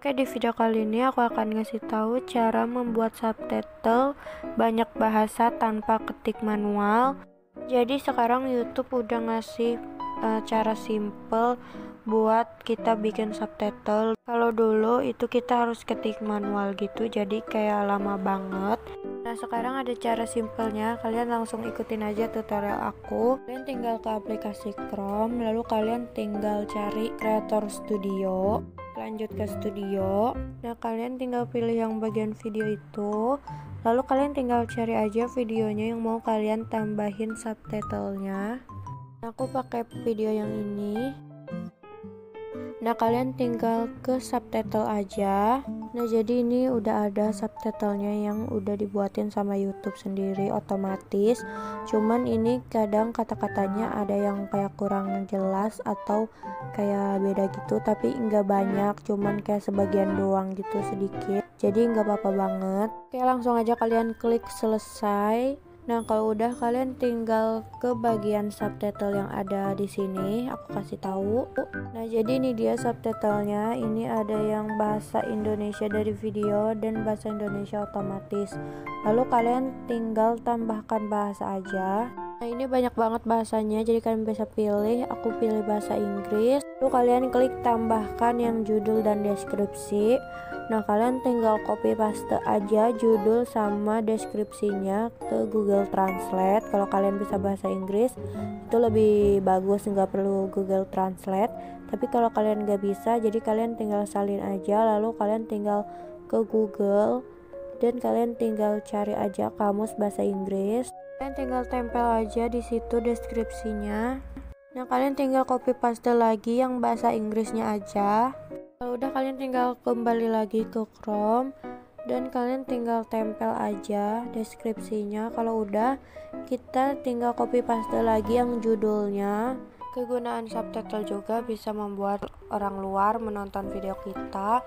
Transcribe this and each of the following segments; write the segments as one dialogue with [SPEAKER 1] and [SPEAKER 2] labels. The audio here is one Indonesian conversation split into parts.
[SPEAKER 1] Oke, di video kali ini aku akan ngasih tahu cara membuat subtitle banyak bahasa tanpa ketik manual. Jadi sekarang YouTube udah ngasih cara simple buat kita bikin subtitle. Kalau dulu itu kita harus ketik manual gitu, jadi kayak lama banget. Nah, sekarang ada cara simpelnya. Kalian langsung ikutin aja tutorial aku. Kalian tinggal ke aplikasi Chrome, lalu kalian tinggal cari Creator Studio. Lanjut ke studio. Nah, kalian tinggal pilih yang bagian video itu. Lalu kalian tinggal cari aja videonya yang mau kalian tambahin subtitlenya. Aku pakai video yang ini. Nah, kalian tinggal ke subtitle aja. Nah, jadi ini udah ada subtitlenya yang udah dibuatin sama YouTube sendiri otomatis. Cuman ini kadang kata-katanya ada yang kayak kurang jelas atau kayak beda gitu, tapi nggak banyak, cuman kayak sebagian doang gitu sedikit. Jadi nggak apa-apa banget. Oke, langsung aja kalian klik selesai. Nah, kalau udah kalian tinggal ke bagian subtitle yang ada di sini, aku kasih tahu. Nah, jadi ini dia subtitlenya. Ini ada yang bahasa Indonesia dari video dan bahasa Indonesia otomatis. Lalu kalian tinggal tambahkan bahasa aja. Nah, ini banyak banget bahasanya, jadi kalian bisa pilih. Aku pilih bahasa Inggris. Lalu kalian klik tambahkan yang judul dan deskripsi. Nah, kalian tinggal copy paste aja judul sama deskripsinya ke Google Translate. Kalau kalian bisa bahasa Inggris itu lebih bagus, nggak perlu Google Translate. Tapi kalau kalian nggak bisa, jadi kalian tinggal salin aja. Lalu kalian tinggal ke Google dan kalian tinggal cari aja kamus bahasa Inggris. Kalian tinggal tempel aja di situ deskripsinya. Nah, kalian tinggal copy paste lagi yang bahasa Inggrisnya aja. Kalau udah, kalian tinggal kembali lagi ke Chrome dan kalian tinggal tempel aja deskripsinya. Kalau udah, kita tinggal copy paste lagi yang judulnya. Kegunaan subtitle juga bisa membuat orang luar menonton video kita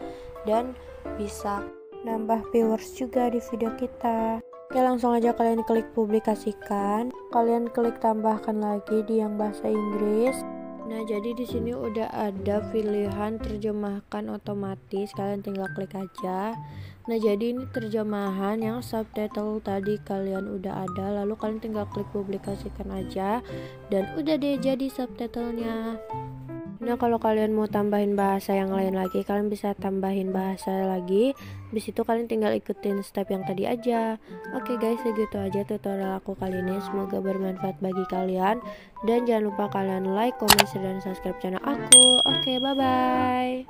[SPEAKER 1] dan bisa nambah viewers juga di video kita. Oke, langsung aja kalian klik publikasikan. Kalian klik tambahkan lagi di yang bahasa Inggris. Nah, jadi di sini udah ada pilihan terjemahkan otomatis, kalian tinggal klik aja. Nah, jadi ini terjemahan yang subtitle tadi kalian udah ada, lalu kalian tinggal klik publikasikan aja dan udah deh jadi subtitlenya. Nah, kalau kalian mau tambahin bahasa yang lain lagi, kalian bisa tambahin bahasa lagi. Habis itu kalian tinggal ikutin step yang tadi aja. Oke guys, segitu aja tutorial aku kali ini. Semoga bermanfaat bagi kalian. Dan jangan lupa kalian like, comment, share, dan subscribe channel aku. Oke, bye-bye.